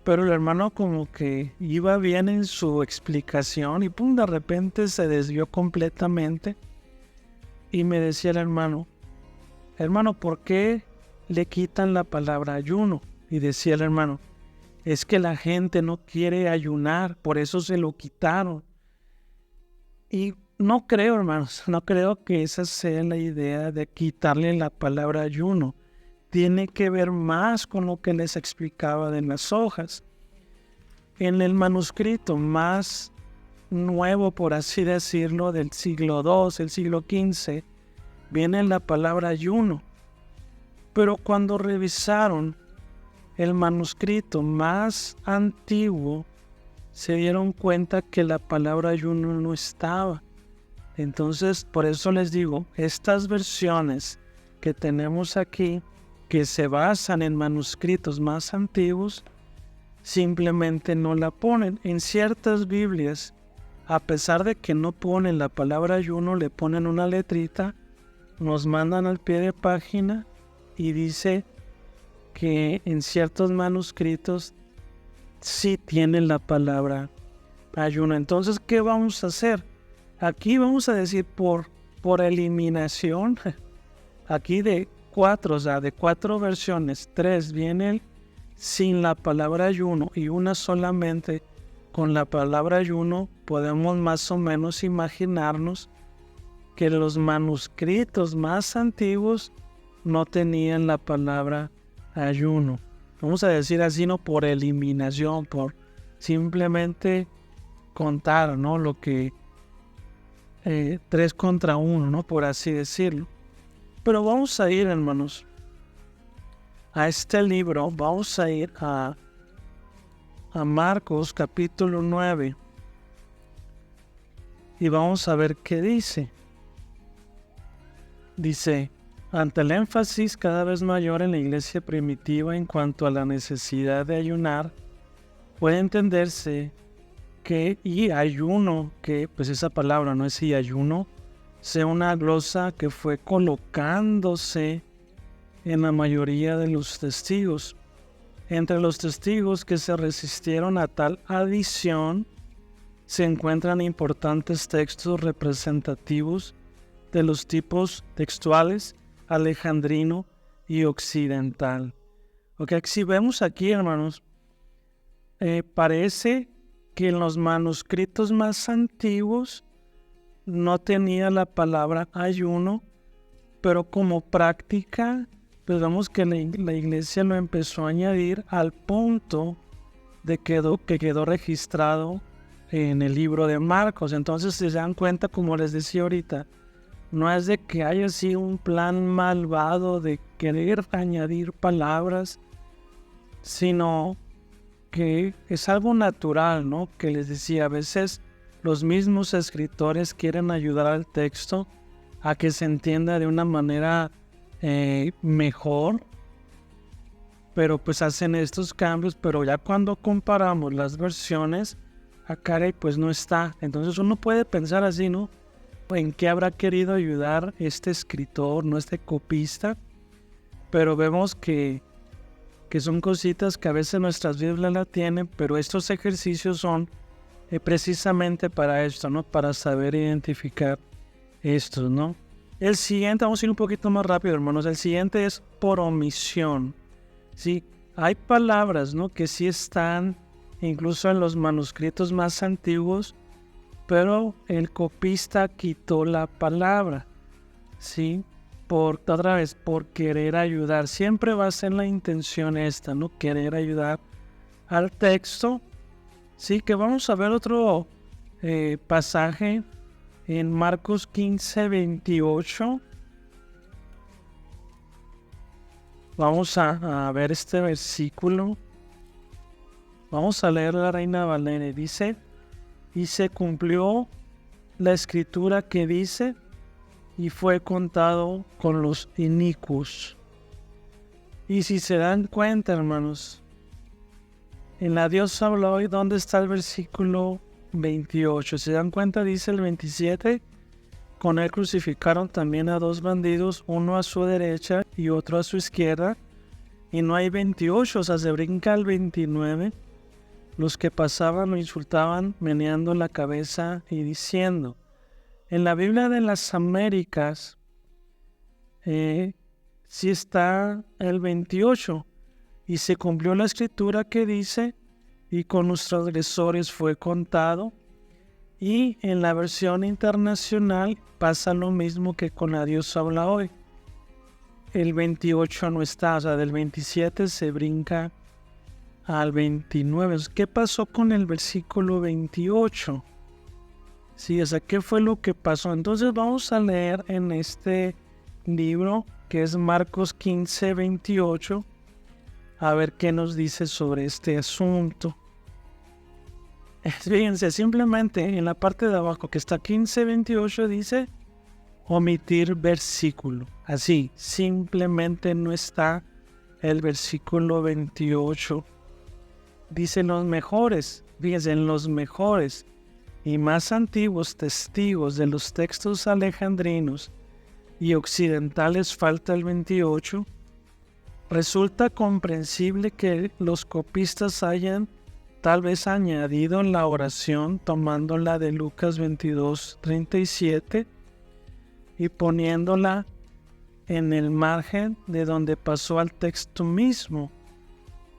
Pero el hermano como que iba bien en su explicación y pum, de repente se desvió completamente. Y me decía el hermano, ¿por qué le quitan la palabra ayuno? Y decía el hermano, es que la gente no quiere ayunar, por eso se lo quitaron. Y no creo, hermanos, no creo que esa sea la idea de quitarle la palabra ayuno. Tiene que ver más con lo que les explicaba de las hojas. En el manuscrito más nuevo, por así decirlo, del siglo II, el siglo XV, viene la palabra ayuno. Pero cuando revisaron el manuscrito más antiguo, se dieron cuenta que la palabra ayuno no estaba. Entonces, por eso les digo, estas versiones que tenemos aquí, que se basan en manuscritos más antiguos, simplemente no la ponen. En ciertas Biblias, a pesar de que no ponen la palabra ayuno, le ponen una letrita, nos mandan al pie de página y dice que en ciertos manuscritos sí tienen la palabra ayuno. Entonces, ¿qué vamos a hacer? Aquí vamos a decir por eliminación, aquí de 4, o sea, de 4 versiones, 3 vienen sin la palabra ayuno y una solamente con la palabra ayuno. Podemos más o menos imaginarnos que los manuscritos más antiguos no tenían la palabra ayuno. vamos a decir así, no por eliminación, por simplemente contar, ¿no? Lo que 3 contra 1, ¿no? Por así decirlo. Pero vamos a ir, hermanos, a este libro, vamos a ir a Marcos capítulo 9 y vamos a ver qué dice. Dice, ante el énfasis cada vez mayor en la iglesia primitiva en cuanto a la necesidad de ayunar, puede entenderse que y ayuno, que pues esa palabra no es y ayuno, sea una glosa que fue colocándose en la mayoría de los testigos. Entre los testigos que se resistieron a tal adición se encuentran importantes textos representativos de los tipos textuales alejandrino y occidental. Ok, si vemos aquí, hermanos, parece que en los manuscritos más antiguos no tenía la palabra ayuno, pero como práctica, pues vemos que la iglesia lo empezó a añadir al punto de que quedó registrado en el libro de Marcos. Entonces se dan cuenta, como les decía ahorita, no es de que haya sido un plan malvado de querer añadir palabras, sino que es algo natural, ¿no? Que les decía, a veces los mismos escritores quieren ayudar al texto a que se entienda de una manera mejor, pero pues hacen estos cambios, pero ya cuando comparamos las versiones, acá pues no está. Entonces uno puede pensar así, ¿no? ¿En qué habrá querido ayudar este escritor, no este copista? Pero vemos que son cositas que a veces nuestras Biblias la tienen, pero estos ejercicios son precisamente para esto, ¿no? Para saber identificar estos, ¿no? El siguiente, vamos a ir un poquito más rápido, hermanos. El siguiente es por omisión. Sí, hay palabras, ¿no? Que sí están incluso en los manuscritos más antiguos, pero el copista quitó la palabra, ¿sí? Otra vez, por querer ayudar. Siempre va a ser la intención esta, ¿no? Querer ayudar al texto. Sí, que vamos a ver otro pasaje en Marcos 15, 28. Vamos a ver este versículo. Vamos a leer la Reina Valera. Dice, y se cumplió la escritura que dice, y fue contado con los inicuos. Y si se dan cuenta, hermanos, en la Dios habla hoy, ¿dónde está el versículo 28? ¿Se dan cuenta? Dice el 27, con él crucificaron también a 2 bandidos, uno a su derecha y otro a su izquierda. Y no hay 28, o sea, se brinca al 29. Los que pasaban lo insultaban, meneando la cabeza y diciendo. En la Biblia de las Américas, sí está el 28. Y se cumplió la escritura que dice, y con los transgresores fue contado. Y en la versión internacional pasa lo mismo que con la Dios habla hoy. El 28 no está, o sea, del 27 se brinca al 29. ¿Qué pasó con el versículo 28? Sí, o sea, ¿qué fue lo que pasó? Entonces vamos a leer en este libro, que es Marcos 15, 28, a ver qué nos dice sobre este asunto. Fíjense, simplemente en la parte de abajo que está 15, 28 dice omitir versículo. Así, simplemente no está el versículo 28. Dice los mejores, fíjense, en los mejores y más antiguos testigos de los textos alejandrinos y occidentales falta el 28. Resulta comprensible que los copistas hayan tal vez añadido la oración tomándola de Lucas 22, 37 y poniéndola en el margen de donde pasó al texto mismo.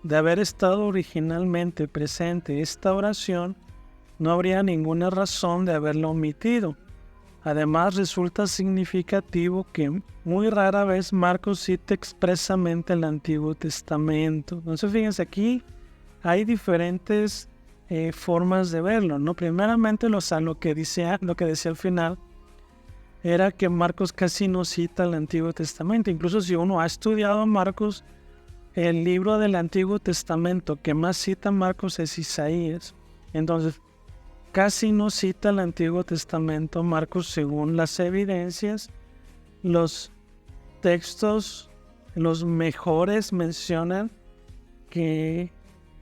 De haber estado originalmente presente esta oración, no habría ninguna razón de haberla omitido. Además, resulta significativo que muy rara vez Marcos cita expresamente el Antiguo Testamento. Entonces, fíjense, aquí hay diferentes formas de verlo, ¿no? Primeramente, lo que decía al final era que Marcos casi no cita el Antiguo Testamento. Incluso si uno ha estudiado a Marcos, el libro del Antiguo Testamento que más cita Marcos es Isaías. Entonces, casi no cita el Antiguo Testamento Marcos según las evidencias. Los textos, los mejores mencionan que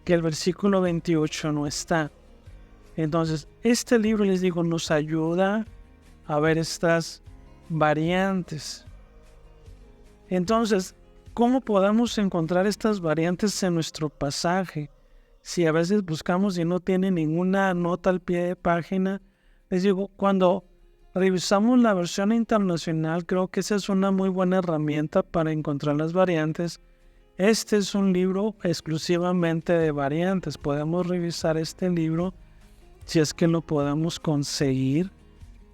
el versículo 28 no está. Entonces, este libro, les digo, nos ayuda a ver estas variantes. Entonces, ¿cómo podemos encontrar estas variantes en nuestro pasaje? Si a veces buscamos y no tiene ninguna nota al pie de página, les digo, cuando revisamos la versión internacional, creo que esa es una muy buena herramienta para encontrar las variantes. Este es un libro exclusivamente de variantes. Podemos revisar este libro si es que lo podemos conseguir.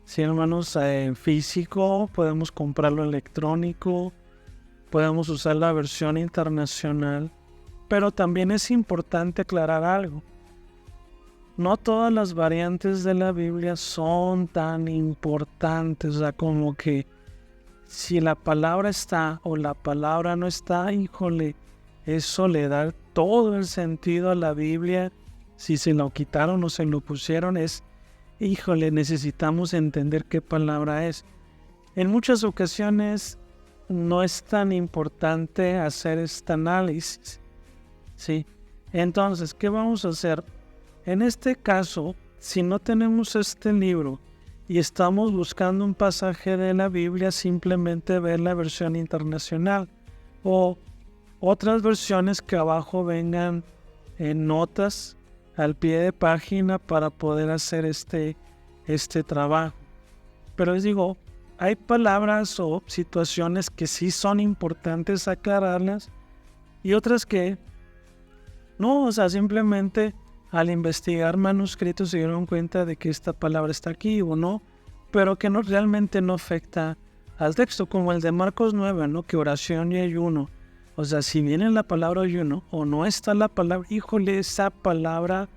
Si, hermanos, físico, podemos comprarlo electrónico, podemos usar la versión internacional. Pero también es importante aclarar algo. No todas las variantes de la Biblia son tan importantes. O sea, como que si la palabra está o la palabra no está, híjole, eso le da todo el sentido a la Biblia. Si se lo quitaron o se lo pusieron, híjole, necesitamos entender qué palabra es. En muchas ocasiones no es tan importante hacer este análisis. ¿Sí? Entonces, ¿qué vamos a hacer? En este caso, si no tenemos este libro y estamos buscando un pasaje de la Biblia, simplemente ver la versión internacional o otras versiones que abajo vengan en notas al pie de página para poder hacer este trabajo. Pero les digo, hay palabras o situaciones que sí son importantes aclararlas y otras que no, o sea, simplemente al investigar manuscritos se dieron cuenta de que esta palabra está aquí o no, pero que realmente no afecta al texto, como el de Marcos 9, ¿no? Que oración y ayuno. O sea, si viene la palabra ayuno o no está la palabra, híjole, esa palabra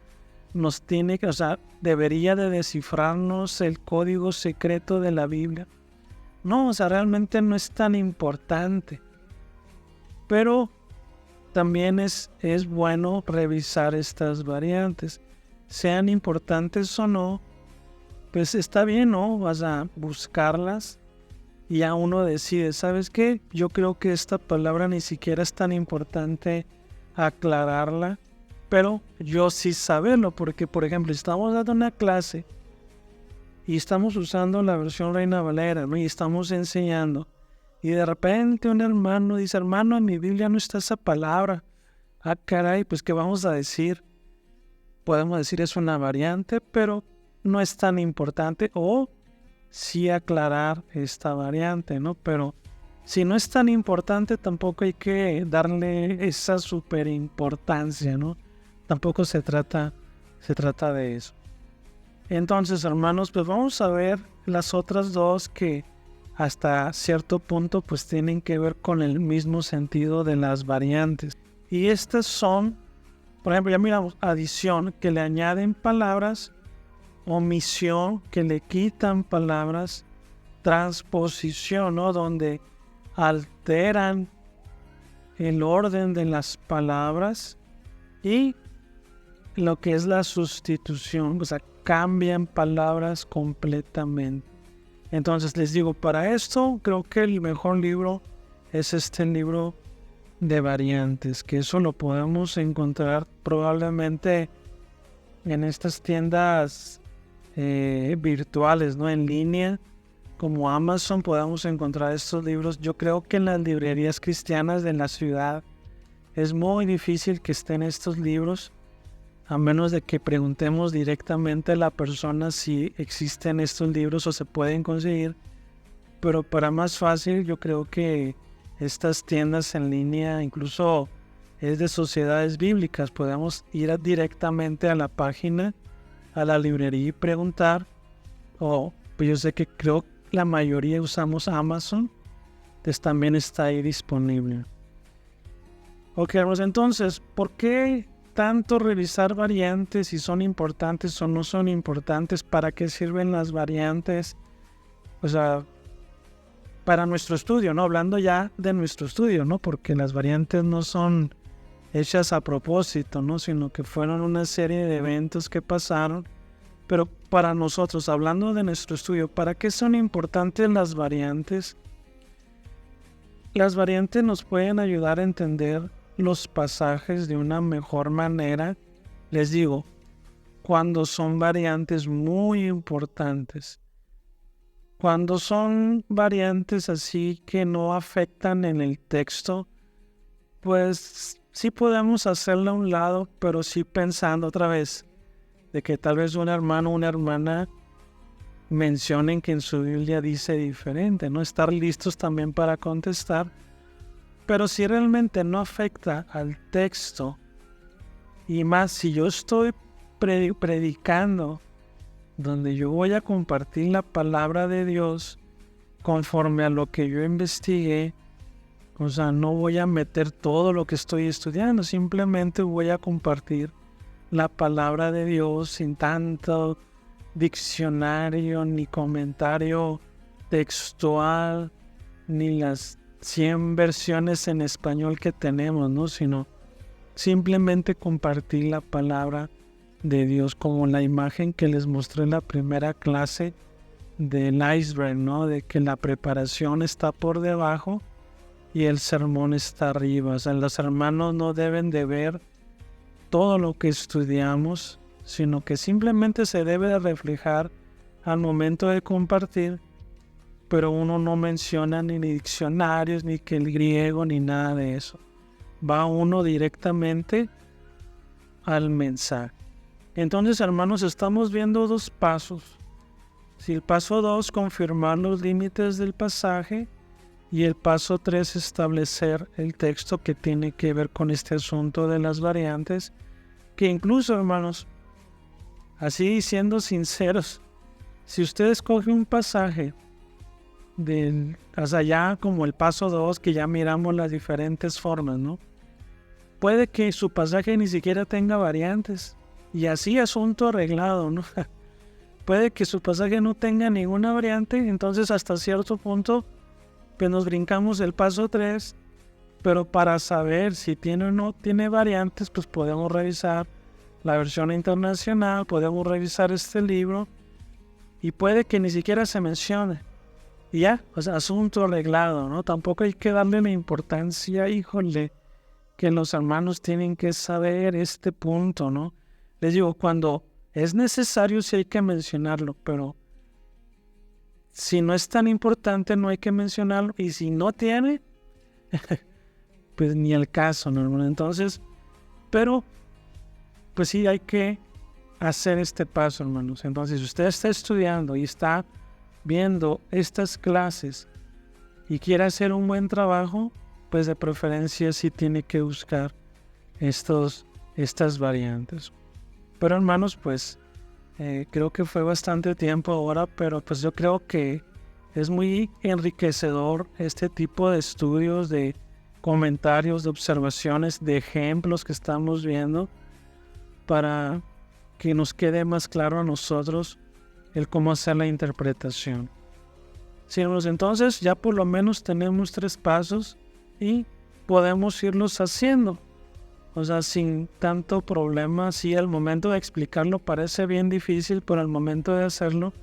nos tiene que, o sea, debería de descifrarnos el código secreto de la Biblia. No, o sea, realmente no es tan importante. Pero también es bueno revisar estas variantes. Sean importantes o no, pues está bien, ¿no? Vas a buscarlas y ya uno decide, ¿sabes qué? Yo creo que esta palabra ni siquiera es tan importante aclararla, pero yo sí saberlo, porque, por ejemplo, estamos dando una clase y estamos usando la versión Reina Valera, ¿no? Y estamos enseñando. Y de repente un hermano dice, hermano, en mi Biblia no está esa palabra. Ah, caray, pues ¿qué vamos a decir? Podemos decir es una variante, pero no es tan importante. O sí aclarar esta variante, ¿no? Pero si no es tan importante, tampoco hay que darle esa super importancia, ¿no? Tampoco se trata de eso. Entonces, hermanos, pues vamos a ver las otras dos que hasta cierto punto pues tienen que ver con el mismo sentido de las variantes. Y estas son, por ejemplo, ya miramos adición, que le añaden palabras, omisión, que le quitan palabras, transposición, ¿no? Donde alteran el orden de las palabras, y lo que es la sustitución, o sea, cambian palabras completamente. Entonces les digo, para esto creo que el mejor libro es este libro de variantes, que eso lo podemos encontrar probablemente en estas tiendas virtuales, ¿no? En línea, como Amazon, podemos encontrar estos libros. Yo creo que en las librerías cristianas de la ciudad es muy difícil que estén estos libros, a menos de que preguntemos directamente a la persona si existen estos libros o se pueden conseguir. Pero para más fácil, yo creo que estas tiendas en línea, incluso es de sociedades bíblicas, podemos ir directamente a la página, a la librería y preguntar, o pues yo sé que creo la mayoría usamos Amazon, pues también está ahí disponible. Ok, pues entonces, ¿por qué tanto revisar variantes, si son importantes o no son importantes? ¿Para qué sirven las variantes? O sea, para nuestro estudio, ¿no? Hablando ya de nuestro estudio, ¿no? Porque las variantes no son hechas a propósito, ¿no? Sino que fueron una serie de eventos que pasaron. Pero para nosotros, hablando de nuestro estudio, ¿para qué son importantes las variantes? Las variantes nos pueden ayudar a entender los pasajes de una mejor manera. Les digo, cuando son variantes muy importantes. Cuando son variantes así que no afectan en el texto, pues sí podemos hacerlo a un lado, pero sí pensando otra vez de que tal vez un hermano o una hermana mencionen que en su Biblia dice diferente, ¿no? Estar listos también para contestar, pero si realmente no afecta al texto, y más si yo estoy predicando, donde yo voy a compartir la palabra de Dios conforme a lo que yo investigué, o sea, no voy a meter todo lo que estoy estudiando, simplemente voy a compartir la palabra de Dios sin tanto diccionario ni comentario textual ni las 100 versiones en español que tenemos, ¿no? Sino simplemente compartir la palabra de Dios, como la imagen que les mostré en la primera clase del iceberg, ¿no? De que la preparación está por debajo y el sermón está arriba. O sea, los hermanos no deben de ver todo lo que estudiamos, sino que simplemente se debe de reflejar al momento de compartir, pero uno no menciona ni diccionarios, ni que el griego, ni nada de eso. Va uno directamente al mensaje. Entonces, hermanos, estamos viendo dos pasos. Si el paso 2, confirmar los límites del pasaje, y el paso 3, establecer el texto que tiene que ver con este asunto de las variantes, que incluso, hermanos, así siendo sinceros, si usted escoge un pasaje hasta allá como el paso 2, que ya miramos las diferentes formas, ¿no? Puede que su pasaje ni siquiera tenga variantes, y así asunto arreglado, ¿no? Puede que su pasaje no tenga ninguna variante, entonces hasta cierto punto pues nos brincamos el paso 3, pero para saber si tiene o no tiene variantes, pues podemos revisar la versión internacional, podemos revisar este libro, y puede que ni siquiera se mencione. Y ya, o sea, asunto arreglado, ¿no? Tampoco hay que darle la importancia, híjole, que los hermanos tienen que saber este punto, ¿no? Les digo, cuando es necesario sí hay que mencionarlo, pero si no es tan importante no hay que mencionarlo, y si no tiene, pues ni el caso, ¿no, hermano? Entonces, pero pues sí hay que hacer este paso, hermanos. Entonces, si usted está estudiando y está viendo estas clases y quiere hacer un buen trabajo, pues de preferencia sí tiene que buscar estas variantes. Pero, hermanos, pues creo que fue bastante tiempo ahora, pero pues yo creo que es muy enriquecedor este tipo de estudios, de comentarios, de observaciones, de ejemplos que estamos viendo, para que nos quede más claro a nosotros el cómo hacer la interpretación. Sí, entonces ya por lo menos tenemos 3 pasos y podemos irlos haciendo. O sea, sin tanto problema. Sí, al momento de explicarlo parece bien difícil, pero al momento de hacerlo,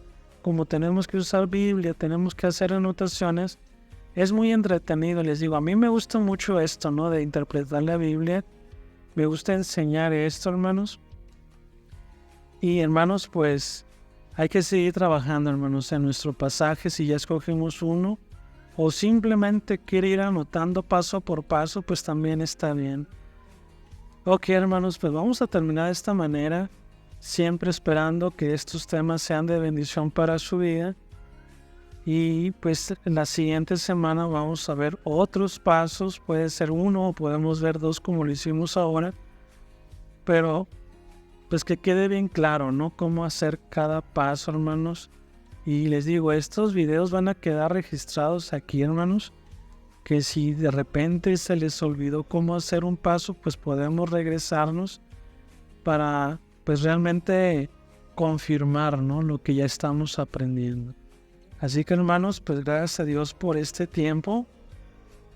como tenemos que usar Biblia, tenemos que hacer anotaciones, es muy entretenido. Les digo, a mí me gusta mucho esto, ¿no? De interpretar la Biblia. Me gusta enseñar esto, hermanos. Y, hermanos, pues hay que seguir trabajando, hermanos, en nuestro pasaje. Si ya escogimos uno, o simplemente quiere ir anotando paso por paso, pues también está bien. Ok, hermanos, pues vamos a terminar de esta manera, siempre esperando que estos temas sean de bendición para su vida. Y pues la siguiente semana vamos a ver otros pasos, puede ser 1 o podemos ver 2 como lo hicimos ahora, pero pues que quede bien claro, ¿no? Cómo hacer cada paso, hermanos, Y les digo, estos videos van a quedar registrados aquí, hermanos, que si de repente se les olvidó cómo hacer un paso, pues podemos regresarnos para pues realmente confirmar, ¿no?, lo que ya estamos aprendiendo. Así que, hermanos, pues gracias a Dios por este tiempo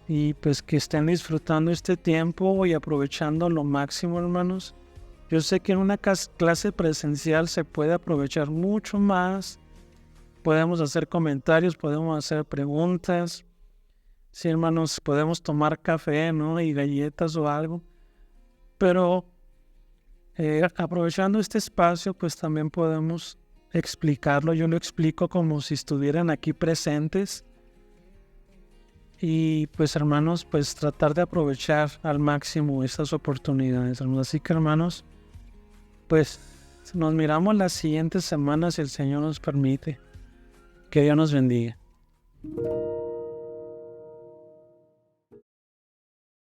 y pues que estén disfrutando este tiempo y aprovechando lo máximo, hermanos. Yo sé que en una clase presencial se puede aprovechar mucho más. Podemos hacer comentarios, podemos hacer preguntas. Sí, hermanos, podemos tomar café, ¿no?, y galletas o algo. Pero aprovechando este espacio, pues también podemos explicarlo. Yo lo explico como si estuvieran aquí presentes. Y pues, hermanos, pues tratar de aprovechar al máximo estas oportunidades, hermanos. Así que, hermanos, pues nos miramos las siguientes semanas si el Señor nos permite. Que Dios nos bendiga.